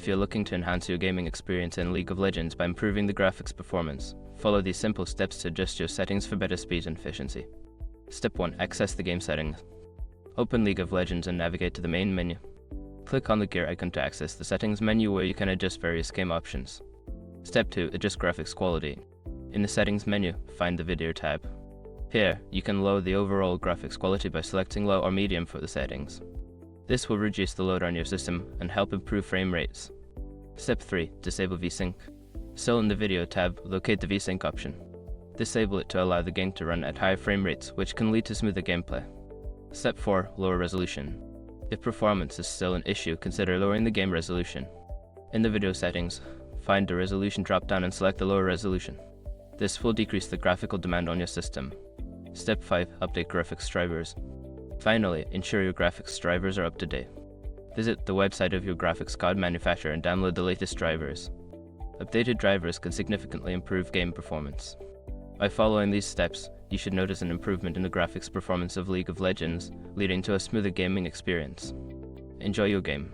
you're looking to enhance your gaming experience in League of Legends by improving the graphics performance, follow these simple steps to adjust your settings for better speed and efficiency. Step 1. Access the game settings. Open League of Legends and navigate to the main menu. Click on the gear icon to access the settings menu where you can adjust various game options. Step 2. Adjust graphics quality. In the settings menu, find the video tab. Here, you can lower the overall graphics quality by selecting low or medium for the settings. This will reduce the load on your system and help improve frame rates. Step 3. Disable VSync. Still in the video tab, locate the VSync option. Disable it to allow the game to run at high frame rates, which can lead to smoother gameplay. Step 4. Lower resolution. If performance is still an issue, consider lowering the game resolution. In the video settings, find the resolution drop-down and select the lower resolution. This will decrease the graphical demand on your system. Step 5. Update graphics drivers. Finally, ensure your graphics drivers are up to date. Visit the website of your graphics card manufacturer and download the latest drivers. Updated drivers can significantly improve game performance. By following these steps, you should notice an improvement in the graphics performance of League of Legends, leading to a smoother gaming experience. Enjoy your game.